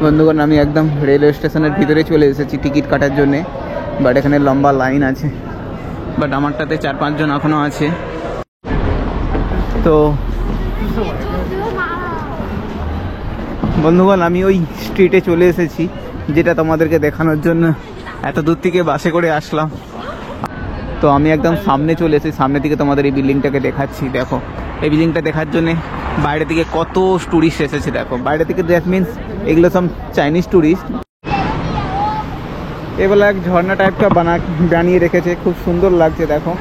বন্ধুগণ আমি একদম রেলওয়ে স্টেশনের ভিতরে চলে এসেছি টিকিট কাটার জন্যে, বাট এখানে লম্বা লাইন আছে, বাট আমারটাতে 4-5 জন এখনও আছে। তো বন্ধুগণ আমি ওই স্ট্রিটে চলে এসেছি যেটা তোমাদেরকে দেখানোর জন্য এত দূর থেকে বাসে করে আসলাম। তো আমি একদম সামনে চলে এসেছি, সামনে থেকে তোমাদের এই বিল্ডিংটাকে দেখাচ্ছি। দেখো এই বিল্ডিংটা দেখার জন্যে বাইরে থেকে কত ট্যুরিস্ট এসেছে। দেখো বাইরে থেকে, দ্যাট মিনস এগুলো সব চাইনিজ ট্যুরিস্ট। এগুলো এক ঝর্ণা টাইপটা বানিয়ে রেখেছে, খুব সুন্দর লাগছে। দেখো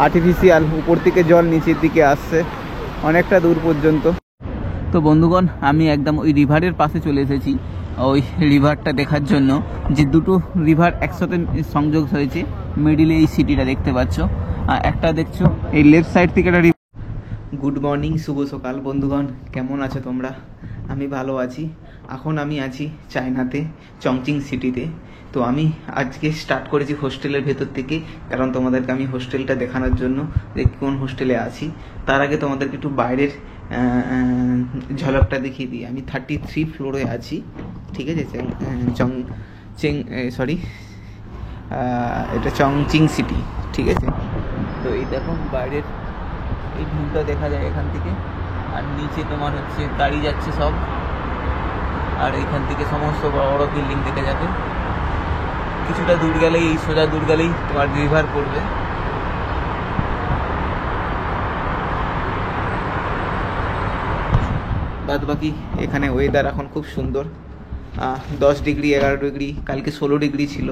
আর্টিফিশিয়াল, উপর থেকে জল নিচের দিকে আসছে অনেকটা দূর পর্যন্ত। তো বন্ধুগণ আমি একদম ওই রিভারের পাশে চলে এসেছি, ওই রিভারটা দেখার জন্য, যে দুটো রিভার একসাথে সংযোগ হয়েছে মিডিলে এই সিটিটা দেখতে পাচ্ছ। একটা দেখছো এই লেফট সাইড থেকে একটা। গুড মর্নিং, শুভ সকাল বন্ধুগণ, কেমন আছো তোমরা? আমি ভালো আছি। এখন আমি আছি চায়নাতে, চংচিং সিটিতে। তো আমি আজকে স্টার্ট করেছি হোস্টেলের ভেতর থেকে, কারণ তোমাদেরকে আমি হোস্টেলটা দেখানোর জন্য যে কোন হোস্টেলে আছি। তার আগে তোমাদেরকে একটু বাইরের ঝলকটা দেখিয়ে দিই। আমি 33 ফ্লোরে আছি, ঠিক আছে? এটা চংচিং সিটি, ঠিক আছে? তো এই দেখো বাইরের এই ভিউটা দেখা যায় এখান থেকে, আর নিচে তোমার হচ্ছে গাড়ি যাচ্ছে সব, আর এখান থেকে সমস্ত বড় বড় বিল্ডিং দেখে যাবে। কিছুটা দূর গেলেই, এই সোজা দূর গেলেই তোমার রিভার পড়বে। বাদ বাকি এখানে ওয়েদার এখন খুব সুন্দর, 10 ডিগ্রি 11 ডিগ্রি, কালকে 16 ডিগ্রি ছিল।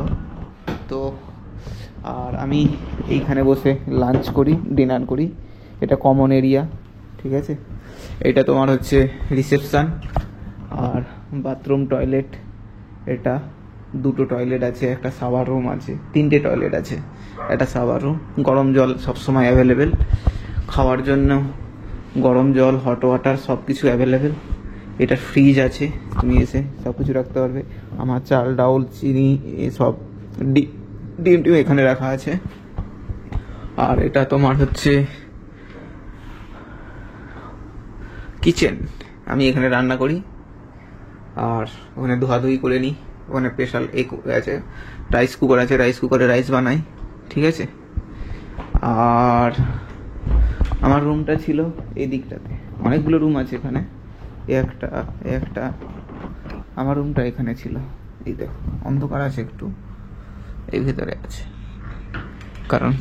তো আর আমি এইখানে বসে লাঞ্চ করি, ডিনার করি। এটা কমন এরিয়া, ঠিক আছে? এটা তোমার হচ্ছে রিসেপশান আর বাথরুম, টয়লেট। এটা দুটো টয়লেট আছে, একটা শাওয়ার রুম আছে, 3টে টয়লেট আছে, একটা শাওয়ার রুম। গরম জল সবসময় অ্যাভেলেবেল, খাওয়ার জন্য গরম জল, হট ওয়াটার সব কিছু অ্যাভেলেবেল। এটা ফ্রিজ আছে, তুমি এসে সব কিছু রাখতে পারবে। আমার চাল, ডাউল, চিনি এসব, ডিম এখানে রাখা আছে। আর এটা তোমার হচ্ছে কিচেন, আমি এখানে রান্না করি, আর ওখানে ধোয়াধুয়ি করে নিই। ওখানে স্পেশাল আছে, রাইস কুকার আছে, রাইস কুকারে রাইস বানাই, ঠিক আছে? আর আমার রুমটা ছিল এই দিকটাতে, অনেকগুলো রুম আছে এখানে, একটা আমার রুমটা এখানে ছিল। এই দেখো অন্ধকার আছে একটু, এই ভেতরে আছে, কারণ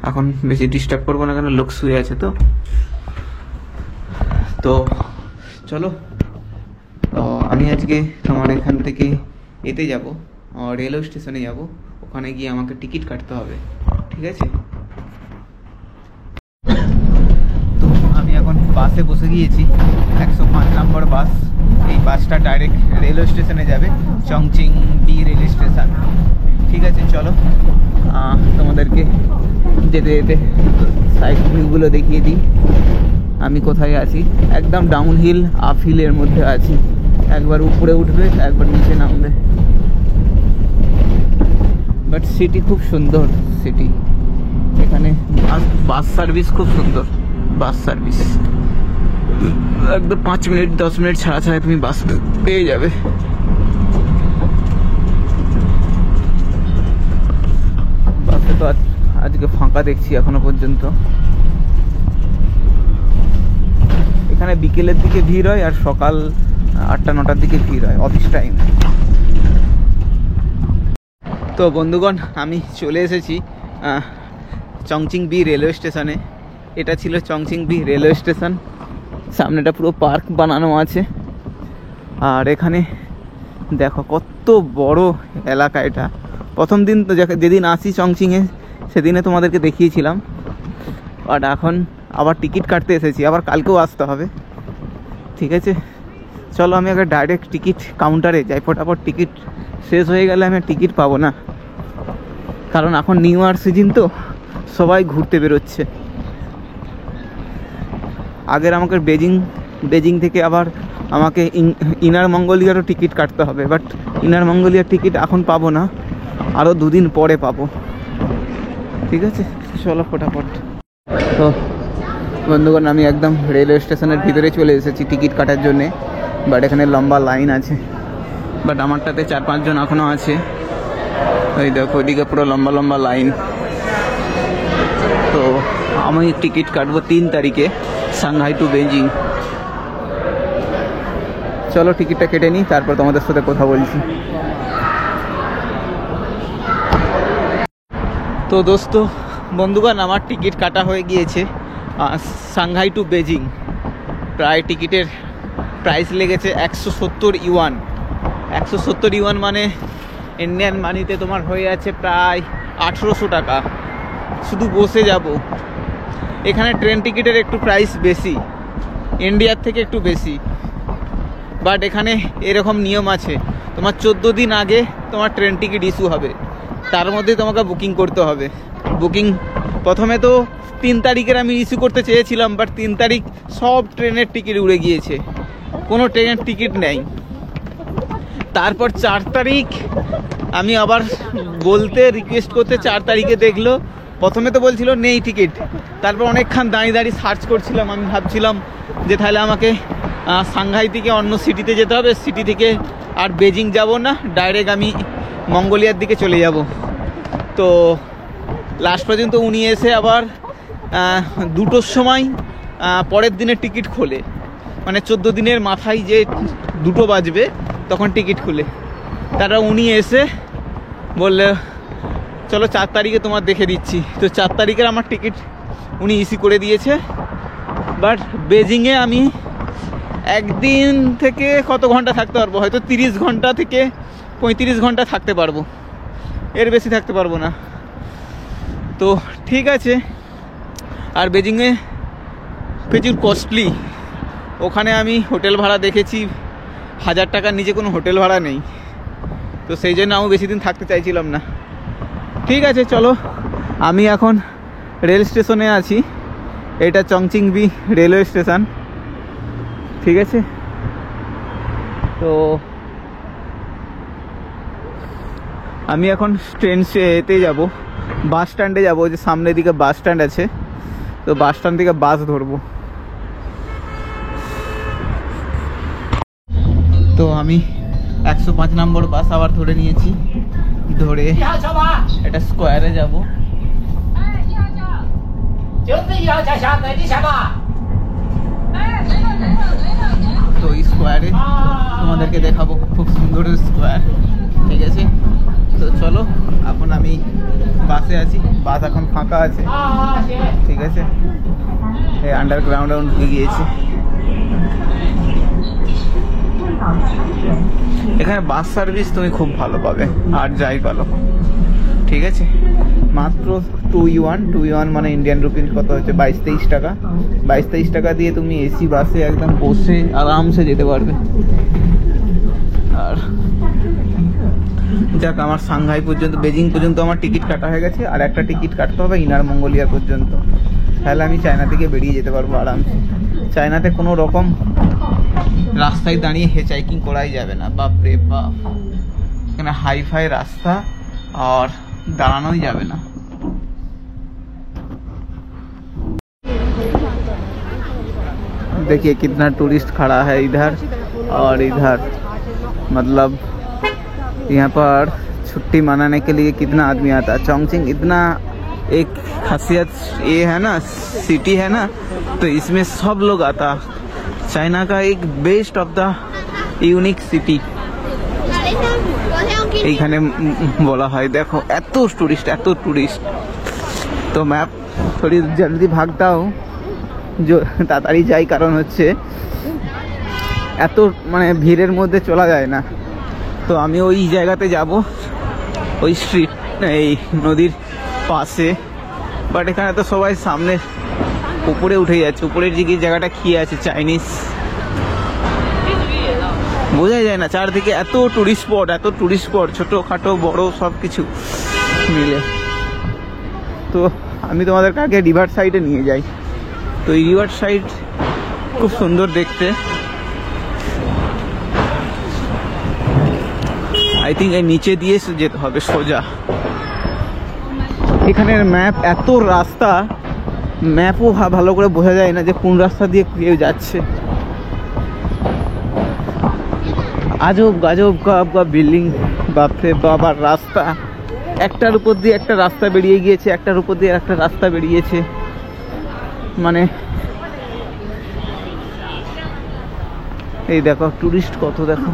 এখন বেশি ডিস্টার্ব করবো না, কারণ লোক শুয়ে আছে। তো চলো, আমি আজকে তোমার এখান থেকে এতে যাব, রেলওয়ে স্টেশনে যাব। ওখানে গিয়ে আমাকে টিকিট কাটতে হবে, ঠিক আছে? তো আমি এখন বাসে বসে গিয়েছি, 105 নম্বর বাস। এই বাসটা ডাইরেক্ট রেলওয়ে স্টেশনে যাবে, চংচিং বি রেলওয়ে স্টেশন, ঠিক আছে? চলো তোমাদেরকে যেতে যেতে সাইড ভিউগুলো দেখিয়ে দিই। আমি কোথায় আছি, একদম ডাউন হিল আপ হিলের মধ্যে আছি। একবার উপরে উঠবে, একবার নিচে নামবে। বাট সিটি খুব সুন্দর সিটি, এখানে বাস সার্ভিস খুব সুন্দর। বাস সার্ভিস একদম 5 মিনিট 10 মিনিট ছাড়া ছাড়া তুমি বাস পেয়ে যাবে। বাসে তো আজকে ফাঁকা দেখছি এখনো পর্যন্ত। এখানে বিকেলের দিকে ভিড় হয়, আর সকাল 8টা-9টার দিকে ভিড় হয়, অফিস টাইম। তো বন্ধুগণ আমি চলে এসেছি চংচিং বি রেলওয়ে স্টেশনে। এটা ছিল চংচিং বি রেলওয়ে স্টেশন। সামনেটা পুরো পার্ক বানানো আছে, আর এখানে দেখো কত বড় এলাকা এটা। প্রথম দিন তো যেদিন আসি চংচিংয়ে, সেদিনে তোমাদেরকে দেখিয়েছিলাম। বাট এখন আবার টিকিট কাটতে এসেছি, আবার কালকেও আসতে হবে, ঠিক আছে? চলো আমি আগে ডাইরেক্ট টিকিট কাউন্টারে যাই, ফটাফট টিকিট শেষ হয়ে গেলে আমি টিকিট পাবো না, কারণ এখন নিউ ইয়ার সিজন তো সবাই ঘুরতে বেরোচ্ছে। আগের আমাকে বেজিং থেকে আবার আমাকে ইনার মঙ্গোলিয়ারও টিকিট কাটতে হবে, বাট ইনার মঙ্গোলিয়ার টিকিট এখন পাবো না, আরও 2 দিন পরে পাবো, ঠিক আছে? চলো ফটাফট। তো বন্ধুগণ আমি একদম রেলওয়ে স্টেশনের ভিতরে চলে এসেছি টিকিট কাটার জন্যে, বাট এখানে লম্বা লাইন আছে। বাট আমারটাতে 4-5 জন এখনো আছে। ওই দেখো ওইদিকে পুরো লম্বা লম্বা লাইন। তো আমি টিকিট কাটবো 3 তারিখে সাংহাই টু বেজিং। চলো টিকিটটা কেটে নিই, তারপর তোমাদের সাথে কথা বলছি। তো দোস্ত বন্ধুগণ, আমার টিকিট কাটা হয়ে গিয়েছে সাংহাই টু বেজিং। প্রায় টিকিটের প্রাইস লেগেছে 170 ইউয়ান। 170 ইউয়ান মানে ইন্ডিয়ান মানিতে তোমার হয়ে যাচ্ছে প্রায় 1800 টাকা। শুধু বসে যাব। এখানে ট্রেন টিকিটের একটু প্রাইস বেশি, ইন্ডিয়ার থেকে একটু বেশি। বাট এখানে এরকম নিয়ম আছে, তোমার 14 দিন আগে তোমার ট্রেন টিকিট ইস্যু হবে, তার মধ্যে তোমাকে বুকিং করতে হবে। বুকিং প্রথমে তো 3 তারিখের আমি ইস্যু করতে চেয়েছিলাম, বাট 3 তারিখ সব ট্রেনের টিকিট উড়ে গিয়েছে, কোনো ট্রেনের টিকিট নেই। তারপর 4 তারিখ আমি আবার বলতে রিকোয়েস্ট করতে 4 তারিখে দেখলো, প্রথমে তো বলছিল নেই টিকিট। তারপর অনেকক্ষণ দাঁড়িয়ে দাঁড়িয়ে সার্চ করছিলাম। আমি ভাবছিলাম যে তাহলে আমাকে সাংহাই থেকে অন্য সিটিতে যেতে হবে, সিটি থেকে আর বেজিং যাব না, ডাইরেক্ট আমি মঙ্গোলিয়ার দিকে চলে যাব। তো লাস্ট পর্যন্ত উনি এসে আবার 2টোর সময় পরের দিনের টিকিট খোলে, মানে 14 দিনের মাথায় যে 2টো বাজবে তখন টিকিট খুলে। তারা উনি এসে বললে চলো 4 তারিখে তোমার দেখে দিচ্ছি। তো 4 তারিখের আমার টিকিট উনি ইস্যু করে দিয়েছে। বাট বেজিংয়ে আমি একদিন থেকে কত ঘন্টা থাকতে পারবো, হয়তো 30 ঘন্টা থেকে 35 ঘন্টা থাকতে পারবো, এর বেশি থাকতে পারবো না। তো ঠিক আছে। আর বেজিংয়ে প্রচুর কস্টলি। ওখানে আমি হোটেল ভাড়া দেখেছি 1000 টাকার নিচে কোনো হোটেল ভাড়া নেই। তো সেই জন্য আমি বেশি দিন থাকতে চাইছিলাম না। ঠিক আছে চলো, আমি এখন রেল স্টেশনে আছি। এটা চংচিংবি রেলওয়ে স্টেশন, ঠিক আছে। তো আমি এখন ট্রেনতে যাব, বাস স্ট্যান্ডে যাব, যে সামনের দিকে বাস স্ট্যান্ড আছে। তো বাস স্ট্যান্ড থেকে বাস ধরবো। তো আমি 105 নম্বর বাস আবার ধরে নিয়েছি, ধরে এটা স্কোয়ারে যাব। তো এই স্কোয়ারে তোমাদেরকে দেখাবো, খুব সুন্দর স্কোয়ার, ঠিক আছে। তো চলো, এখন আমি বাসে আছি, বাস এখন ফাঁকা আছে, ঠিক আছে। এই আন্ডারগ্রাউন্ডে ঢুকে গিয়েছি। এখানে বাস সার্ভিস তুমি খুব ভালো পাবে, আর যাই পালো, ঠিক আছে। মাত্র 2 ইউয়ান মানে ইন্ডিয়ান রুপিস কত হচ্ছে 22-23 টাকা। 22-23 টাকা দিয়ে তুমি এসি বাসে একদম বসে আরামসে যেতে পারবে। আর যাক, আমার সাংহাই পর্যন্ত, বেজিং পর্যন্ত আমার টিকিট কাটা হয়ে গেছে। আর একটা টিকিট কাটতে হবে ইনার মঙ্গোলিয়া পর্যন্ত, তাহলে আমি চায়না থেকে বেরিয়ে যেতে পারবো আরামসে। চায়নাতে কোনো রকম রাস্তায় দাঁড়িয়ে হেচাইকিং করাই যাবে না, বাপরে বাপ। এখানে হাইফাই রাস্তা, और দাঁড়ানোই যাবে না। देखिए कितना टूरिस्ट खड़ा है इधर और इधर, मतलब यहाँ पर छुट्टी मनाने के लिए कितना आदमी आता है। चोंगचिंग इतना एक खासियत ये है ना, सिटी है ना, तो इसमें सब लोग आता। चाइना का एक best of the unique city এইখানে বলা হয়। দেখো এত টুরিস্ট, এত টুরিস্ট। তো मैं थोड़ी जल्दी भागता हूँ, जो তাড়াতাড়ি যাই, কারণ হচ্ছে এত মানে ভিড়ের মধ্যে চলা যায় না। তো আমি ওই জায়গাতে যাব, ওই স্ট্রিট, এই নদীর পাশে। বাট এখানে তো সবাই সামনে উপরে উঠে যাচ্ছে। উপরের দিকে জায়গাটা কি আছে, চাইনিজ, বোঝাই যায় না। চারদিকে এত টুরিস্ট স্পট, এত টুরিস্ট স্পট, ছোটোখাটো বড় সব কিছু মিলে। তো আমি তোমাদেরকে আগে রিভার সাইডে নিয়ে যাই। তো এই রিভার সাইড খুব সুন্দর দেখতে। আই থিঙ্ক এই নিচে দিয়ে যেতে হবে সোজা। এখানের ম্যাপ, এত রাস্তা, ম্যাপও ভালো করে বোঝা যায় না যে কোন রাস্তা দিয়ে কেউ যাচ্ছে। আজব গাজব গা বিল্ডিং, বাপরে বাবার রাস্তা একটার উপর দিয়ে একটা রাস্তা বেরিয়ে গিয়েছে, একটার উপর দিয়ে একটা রাস্তা বেরিয়েছে, মানে এই দেখো টুরিস্ট কত, দেখো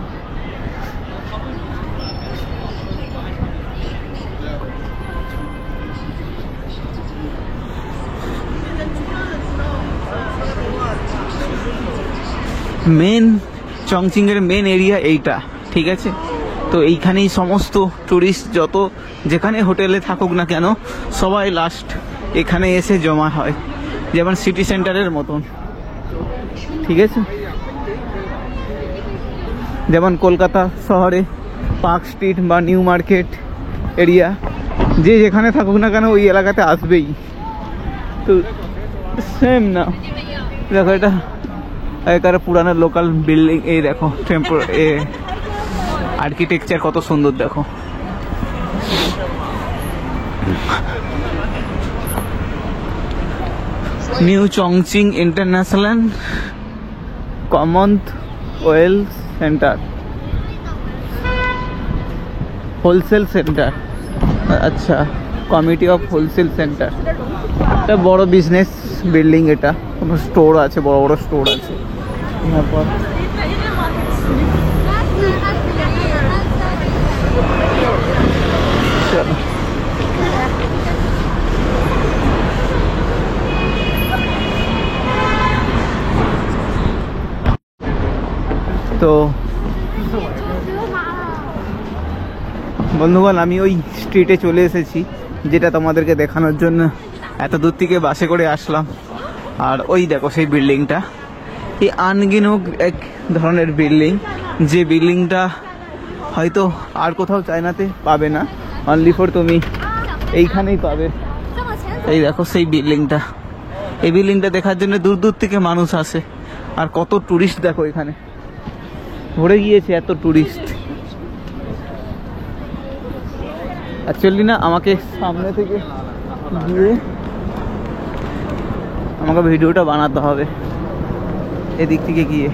মেন চংচিং এর মেন এরিয়া এইটা, ঠিক আছে। তো এইখানেই সমস্ত টুরিস্ট যত যেখানে হোটেলে থাকুক না কেন সবাই লাস্ট এখানে এসে জমা হয়, যেমন সিটি সেন্টারের মতন, ঠিক আছে। যেমন কলকাতা শহরে পার্ক স্ট্রিট বা নিউ মার্কেট এরিয়া, যে যেখানে থাকুক না কেন ওই এলাকাতে আসবেই। তো সেম না, দেখো এটা একার পুরানো লোকাল বিল্ডিং, এই দেখো টেম্পল আর্কিটেকচার কত সুন্দর, দেখো new Chongqing international Commonwealth centre, wholesale centre, আচ্ছা কমিটি অফ হোলসেল সেন্টার। এটা বড় বিজনেস বিল্ডিং, এটা কোনো স্টোর আছে, বড় বড় স্টোর আছে তারপর চলো তো বন্ধুগণ আমি ওই স্ট্রিটে চলে এসেছি যেটা তোমাদেরকে দেখানোর জন্য এত দূর থেকে বাসে করে আসলাম। আর ওই দেখো সেই বিল্ডিংটা, এই আনগিনক এক ধরনের বিল্ডিং, যে বিল্ডিংটা হয়তো আর কোথাও চায়নাতে পাবে না, অনলি ফর তুমি এইখানেই পাবে। এই দেখো সেই বিল্ডিংটা, এই বিল্ডিংটা দেখার জন্য দূর দূর থেকে মানুষ আসে। আর কত টুরিস্ট দেখো, এখানে ভরে গিয়েছে এত টুরিস্ট। অ্যাকচুয়ালি না আমাকে সামনে থেকে গিয়ে আমাকে ভিডিওটা বানাতে হবে এদিক থেকে গিয়ে।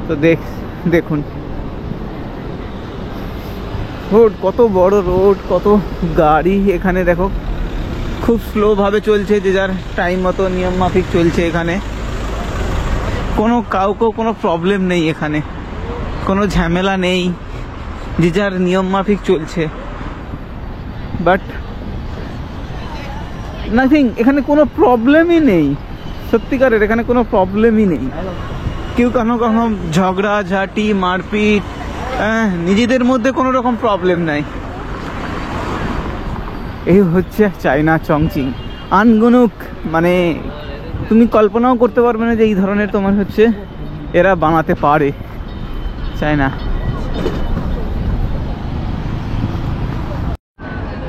তো দেখুন রোড, কত বড় রোড, কত গাড়ি এখানে দেখো, খুব স্লো ভাবে চলছে, যে যার টাইম মতো নিয়ম মাফিক চলছে এখানে, কাউকে কোনো প্রবলেম নেই, এখানে কোনো ঝামেলা নেই, যে যার নিয়ম মাফিক চলছে। বাট নাথিং, এখানে কোনো প্রবলেমই নেই, সত্যিকারের এখানে কোনো প্রবলেমই নেই। কেউ কখনো ঝগড়া ঝাঁটি মারপিট, নিজেদের মধ্যে কোনো রকম প্রবলেম নাই। এই হচ্ছে চায়না চংচিং। আনগুনুক, মানে তুমি কল্পনাও করতে পারবে না যে এই ধরনের তোমার হচ্ছে এরা বানাতে পারে চায়না।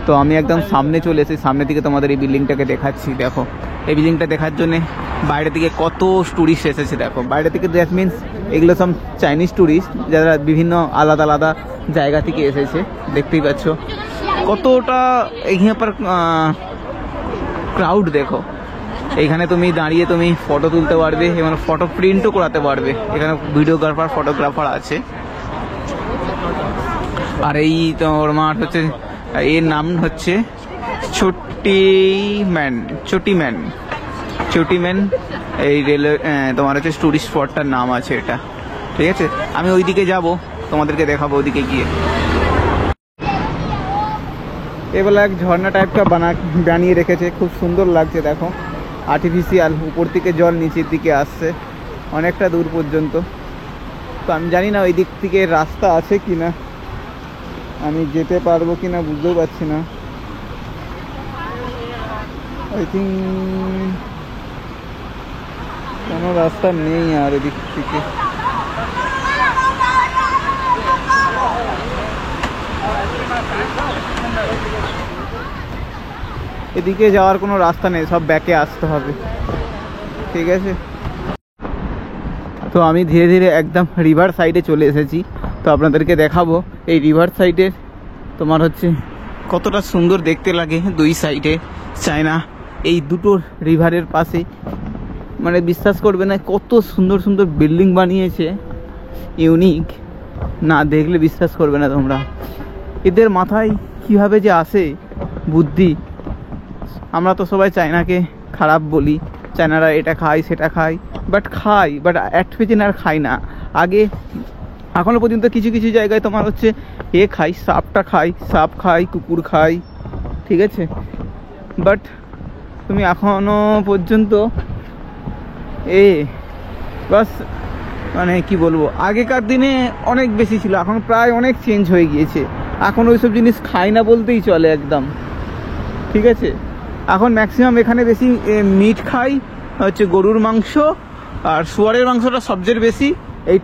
তো আমি একদম সামনে চলে এসেছি, সামনে থেকে তোমাদের এই বিল্ডিংটাকে দেখাচ্ছি। দেখো এই বিল্ডিংটা দেখার জন্য বাইরে থেকে কত টুরিস্ট এসেছে, দেখো বাইরে থেকে, দ্যাট মিনস এগুলো সব চাইনিজ টুরিস্ট যারা বিভিন্ন আলাদা আলাদা জায়গা থেকে এসেছে। দেখতেই পাচ্ছ কতটা এখানে পর ক্রাউড, দেখো এইখানে তুমি দাঁড়িয়ে তুমি ফটো তুলতে পারবে এবং ফটো প্রিন্টও করাতে পারবে। এখানে ভিডিওগ্রাফার ফটোগ্রাফার আছে। আর এই তোমার হচ্ছে এর নাম হচ্ছে চটিম্যান এই রেলওয়ে তোমার হচ্ছে টুরিস্ট স্পটটার নাম আছে এটা, ঠিক আছে। আমি ওইদিকে যাব, তোমাদেরকে দেখাবো ওইদিকে গিয়ে। এবেলা এক ঝর্ণা টাইপটা বানিয়ে রেখেছে, খুব সুন্দর লাগছে, দেখো আর্টিফিশিয়াল, উপর থেকে জল নিচের দিকে আসছে অনেকটা দূর পর্যন্ত। তো আমি জানি না ওই দিক থেকে রাস্তা আছে কিনা, আমি যেতে পারবো কিনা বুঝতেও পারছি না। আই থিঙ্ক কোনো রাস্তা নেই আর এদিক থেকে। এদিকে যাওয়ার কোনো রাস্তা নেই, সব ব্যাকে আসতে হবে, ঠিক আছে। তো আমি ধীরে ধীরে একদম রিভার সাইডে চলে এসেছি। তো আপনাদেরকে দেখাবো এই রিভার সাইডে তোমার হচ্ছে কতটা সুন্দর দেখতে লাগে দুই সাইডে চায়না, এই দুটো রিভারের পাশে, মানে বিশ্বাস করবে না কত সুন্দর সুন্দর বিল্ডিং বানিয়েছে, ইউনিক, না দেখলে বিশ্বাস করবে না তোমরা। এদের মাথায় কীভাবে যে আসে বুদ্ধি। আমরা তো সবাই চায়নাকে খারাপ বলি, চায়নারা এটা খায় সেটা খায়, বাট অ্যাট প্রেজেন্ট আর খায় না। আগে এখনও পর্যন্ত কিছু কিছু জায়গায় তোমার হচ্ছে খায়, সাপ খায়, কুকুর খায়, ঠিক আছে, বাট তুমি এখনও পর্যন্ত বাস মানে কি বলবো, আগেকার দিনে অনেক বেশি ছিল, এখন প্রায় অনেক চেঞ্জ হয়ে গিয়েছে। এখন ওইসব জিনিস খায় না বলতেই চলে একদম, ঠিক আছে। এখন ম্যাক্সিমাম এখানে বেশি মিট খাই হচ্ছে গরুর মাংস, আর শুয়ারের মাংসটা সবচেয়ে বেশি। এই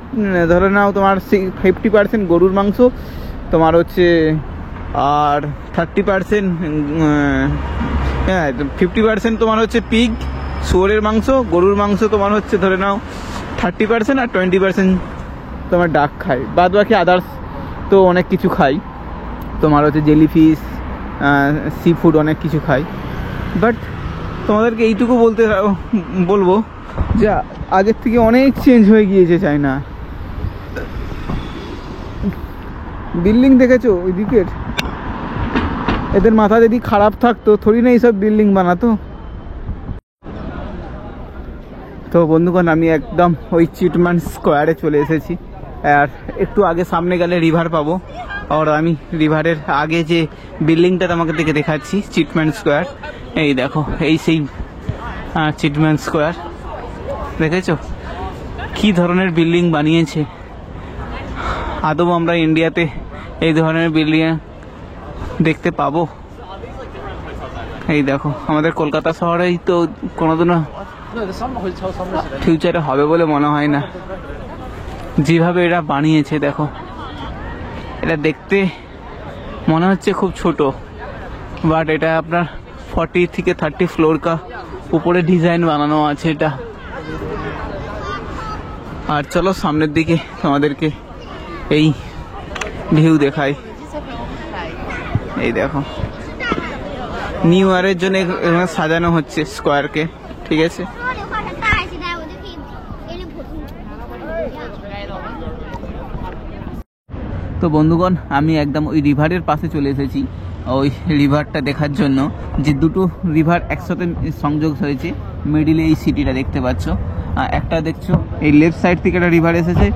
ধরে নাও তোমার 50% গরুর মাংস তোমার হচ্ছে, আর 30% 50% তোমার হচ্ছে পিগ শুয়োরের মাংস, গরুর মাংস তোমার হচ্ছে ধরে নাও 30%, আর 20% তোমার ডাক খায়। বাদ বাকি আদার্স তো অনেক কিছু খাই, তোমার হচ্ছে জেলিফিশ, সি ফুড অনেক কিছু খাই। বাট তোমাদেরকে এইটুকু বলবো যে আগের থেকে অনেক চেঞ্জ হয়ে গিয়েছে চায়না। বিল্ডিং দেখেছো ওই দিকের, এদের মাথা যদি খারাপ থাকতো থোড়ি না এইসব বিল্ডিং বানাতো। তো বন্ধুগণ, আমি একদম ওই চিটম্যান স্কোয়ারে চলে এসেছি, আর একটু আগে সামনে গেলে রিভার পাবো। আর আমি রিভারের আগে যে বিল্ডিংটা তোমাকে দেখাচ্ছি, চিটম্যান স্কোয়ার। এই দেখো, এই সেই চিটম্যান স্কোয়ার, দেখেছো কি ধরনের বিল্ডিং বানিয়েছে। আদৌ আমরা ইন্ডিয়াতে এই ধরনের বিল্ডিং দেখতে পাবো? এই দেখো, আমাদের কলকাতা শহরেই তো কোনোদিনও ফিউচারে হবে বলে মনে হয় না। যেভাবে এরা বানিয়েছে দেখো, এটা দেখতে মনে হচ্ছে খুব ছোট, বাট এটা আপনার 40 থেকে 30 ফ্লোর কা উপরে ডিজাইন বানানো আছে এটা। আর চলো সামনের দিকে তোমাদেরকে এই ভিউ দেখাই। এই দেখো, নিউ ইয়ারের জন্য সাজানো হচ্ছে স্কোয়ারকে, ঠিক আছে। তো বন্ধুগণ, আমি একদম ওই রিভারের পাশে চলে এসেছি ওই রিভারটা দেখার জন্য, যে দুটো রিভার একসাথে সংযোগ হয়েছে মিডিলে। এই সিটিটা দেখতে পাচ্ছ, একটা দেখছো এই লেফট সাইড থেকে একটা রিভার এসেছে,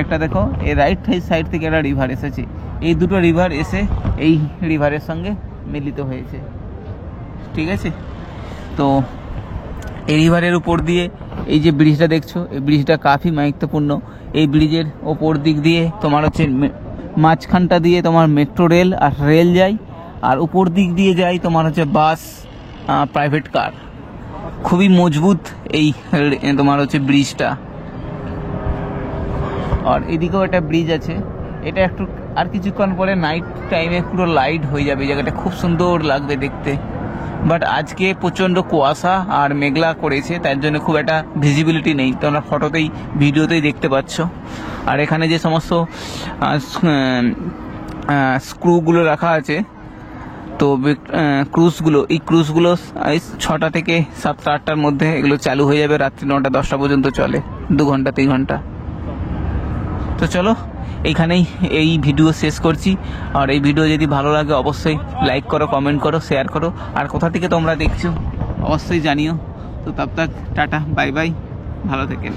একটা দেখো এই রাইট সাইড থেকে একটা রিভার এসেছে। এই দুটো রিভার এসে এই রিভারের সঙ্গে মিলিত হয়েছে, ঠিক আছে। তো এই রিভারের উপর দিয়ে এই যে ব্রিজটা দেখছো, এই ব্রিজটা কাফি গুরুত্বপূর্ণ। এই ব্রিজের ওপর দিক দিয়ে তোমার হচ্ছে মাঝখানটা দিয়ে তোমার মেট্রো রেল আর রেল যায়, আর উপর দিক দিয়ে যায় তোমার হচ্ছে বাস, প্রাইভেট কার। খুবই মজবুত এই তোমার হচ্ছে ব্রিজটা। আর এদিকেও একটা ব্রিজ আছে, এটা একটু আর কিছুক্ষণ পরে নাইট টাইমে পুরো লাইট হয়ে যাবে, জায়গাটা খুব সুন্দর লাগবে দেখতে। বাট আজকে প্রচণ্ড কুয়াশা আর মেঘলা করেছে, তার জন্য খুব একটা ভিজিবিলিটি নেই, তোমরা ফটোতেই ভিডিওতেই দেখতে পাচ্ছ। আর এখানে যে সমস্ত স্ক্রুগুলো রাখা আছে, তো ক্রুজগুলো, এই ক্রুজগুলো 6টা থেকে 7টা 8টার মধ্যে এগুলো চালু হয়ে যাবে, রাত্রি 9টা 10টা পর্যন্ত চলে, 2 ঘন্টা 3 ঘন্টা। তো চলো এইখানেই এই ভিডিও শেষ করছি। আর এই ভিডিও যদি ভালো লাগে অবশ্যই লাইক করো, কমেন্ট করো, শেয়ার করো, আর কোথা থেকে তোমরা দেখছো অবশ্যই জানিও। তো তব তক টাটা, বাই বাই, ভালো থেকেন।